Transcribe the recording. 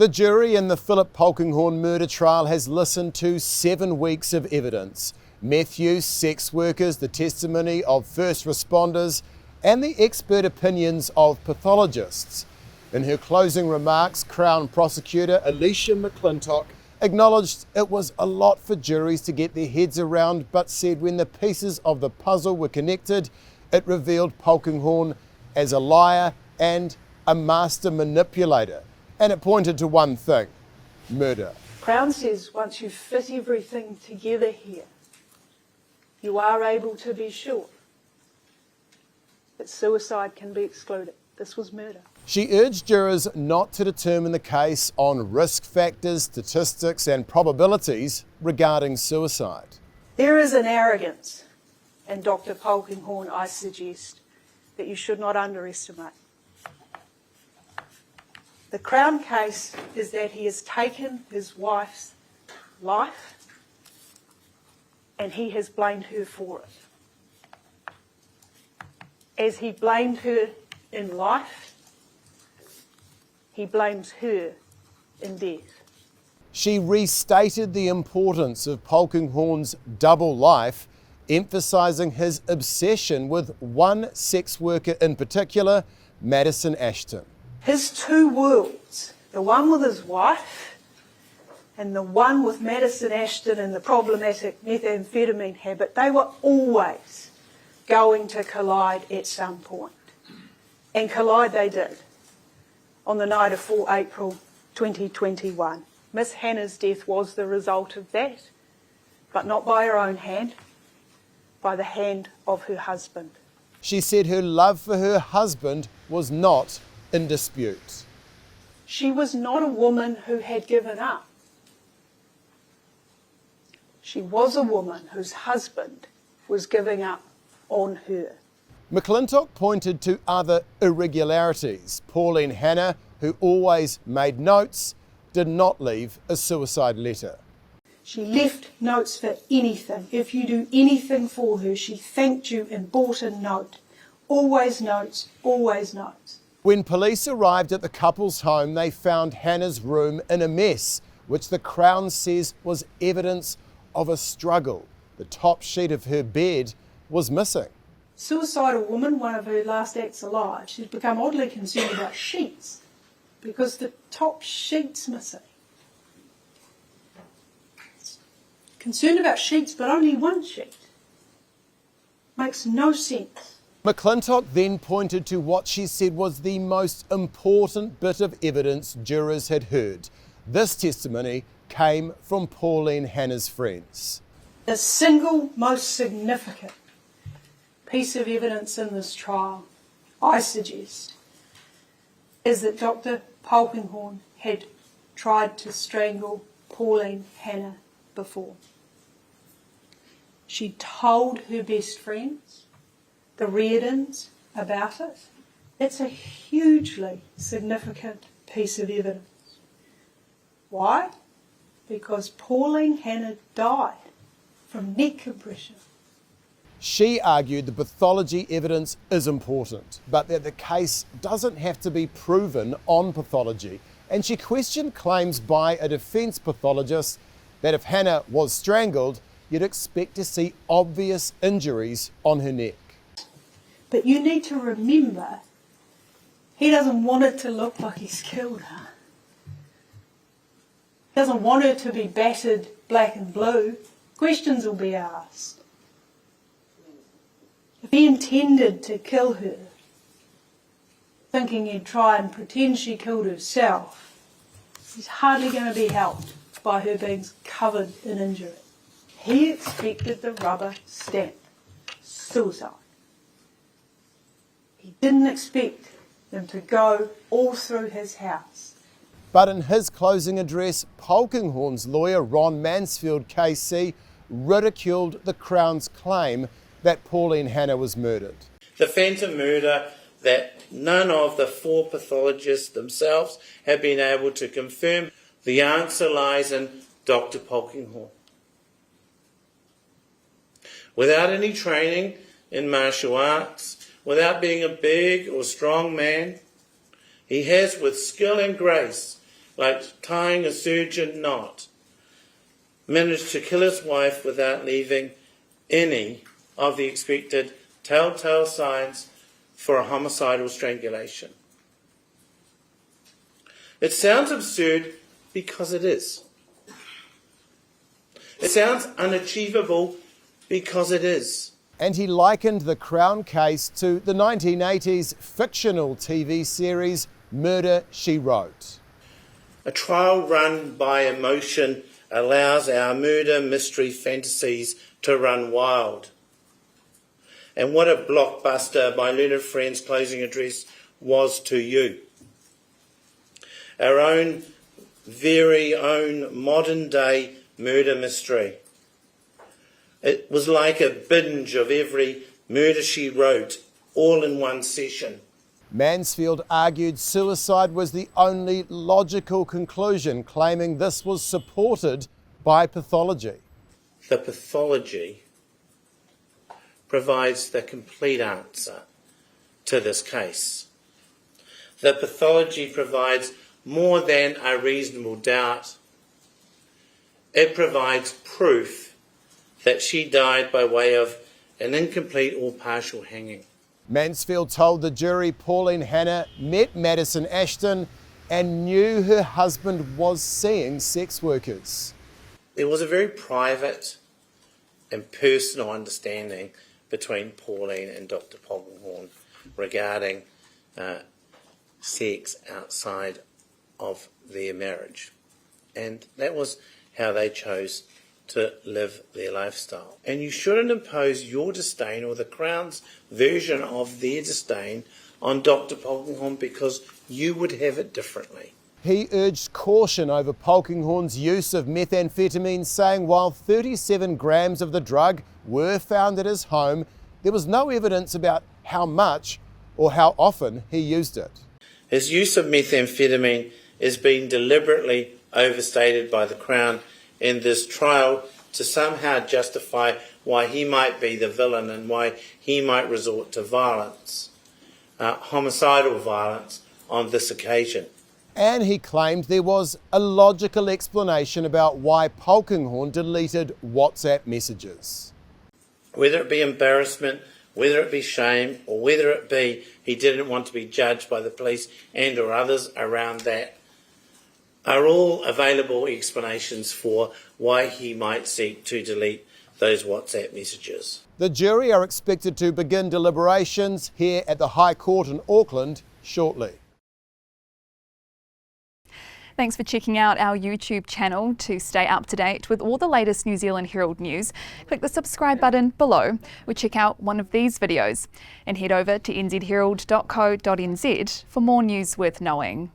The jury in the Philip Polkinghorne murder trial has listened to 7 weeks of evidence. Meth use, sex workers, the testimony of first responders and the expert opinions of pathologists. In her closing remarks, Crown Prosecutor Alicia McClintock acknowledged it was a lot for juries to get their heads around, but said when the pieces of the puzzle were connected, it revealed Polkinghorne as a liar and a master manipulator. And it pointed to one thing: murder. Crown says once you fit everything together here, you are able to be sure that suicide can be excluded. This was murder. She urged jurors not to determine the case on risk factors, statistics and probabilities regarding suicide. There is an arrogance in Dr. Polkinghorne, I suggest, that you should not underestimate. The Crown case is that he has taken his wife's life and he has blamed her for it. As he blamed her in life, he blames her in death. She restated the importance of Polkinghorne's double life, emphasising his obsession with one sex worker in particular, Madison Ashton. His two worlds, the one with his wife and the one with Madison Ashton and the problematic methamphetamine habit, they were always going to collide at some point. And collide they did on the night of 4 April 2021. Miss Hannah's death was the result of that, but not by her own hand, by the hand of her husband. She said her love for her husband was not in dispute. She was not a woman who had given up. She was a woman whose husband was giving up on her. McClintock pointed to other irregularities. Pauline Hannah, who always made notes, did not leave a suicide letter. She left notes for anything. If you do anything for her, she thanked you and bought a note. Always notes, always notes. When police arrived at the couple's home, they found Hannah's room in a mess, which the Crown says was evidence of a struggle. The top sheet of her bed was missing. Suicidal woman, one of her last acts alive, she's become oddly concerned about sheets because the top sheet's missing. Concerned about sheets, but only one sheet. Makes no sense. McClintock then pointed to what she said was the most important bit of evidence jurors had heard. This testimony came from Pauline Hannah's friends. The single most significant piece of evidence in this trial, I suggest, is that Dr. Polkinghorne had tried to strangle Pauline Hannah before. She told her best friends, the Reardons, about it. It's a hugely significant piece of evidence. Why? Because Pauline Hannah died from neck compression. She argued the pathology evidence is important, but that the case doesn't have to be proven on pathology. And she questioned claims by a defence pathologist that if Hannah was strangled, you'd expect to see obvious injuries on her neck. But you need to remember, he doesn't want it to look like he's killed her. He doesn't want her to be battered black and blue. Questions will be asked. If he intended to kill her, thinking he'd try and pretend she killed herself, he's hardly going to be helped by her being covered in injury. He expected the rubber stamp. Suicide. He didn't expect them to go all through his house. But in his closing address, Polkinghorne's lawyer, Ron Mansfield KC, ridiculed the Crown's claim that Pauline Hannah was murdered. The phantom murder that none of the 4 pathologists themselves have been able to confirm. The answer lies in Dr. Polkinghorne. Without any training in martial arts, without being a big or strong man, he has with skill and grace like tying a surgeon knot, managed to kill his wife without leaving any of the expected telltale signs for a homicidal strangulation. It sounds absurd because it is. It sounds unachievable because it is. And he likened the Crown case to the 1980s fictional TV series Murder, She Wrote. A trial run by emotion allows our murder mystery fantasies to run wild. And what a blockbuster my learned friend's closing address was to you. Our own, very own modern day murder mystery. It was like a binge of every Murder, She Wrote, all in one session. Mansfield argued suicide was the only logical conclusion, claiming this was supported by pathology. The pathology provides the complete answer to this case. The pathology provides more than a reasonable doubt. It provides proof that she died by way of an incomplete or partial hanging. Mansfield told the jury Pauline Hanna met Madison Ashton and knew her husband was seeing sex workers. There was a very private and personal understanding between Pauline and Dr. Polkinghorne regarding sex outside of their marriage. And that was how they chose to live their lifestyle. And you shouldn't impose your disdain or the Crown's version of their disdain on Dr. Polkinghorne because you would have it differently. He urged caution over Polkinghorne's use of methamphetamine, saying while 37 grams of the drug were found at his home, there was no evidence about how much or how often he used it. His use of methamphetamine is being deliberately overstated by the Crown in this trial to somehow justify why he might be the villain and why he might resort to violence, homicidal violence on this occasion. And he claimed there was a logical explanation about why Polkinghorne deleted WhatsApp messages. Whether it be embarrassment, whether it be shame, or whether it be he didn't want to be judged by the police and or others around that, are all available explanations for why he might seek to delete those WhatsApp messages. The jury are expected to begin deliberations here at the High Court in Auckland shortly. Thanks for checking out our YouTube channel. To stay up to date with all the latest New Zealand Herald news, click the subscribe button below or check out one of these videos. And head over to nzherald.co.nz for more news worth knowing.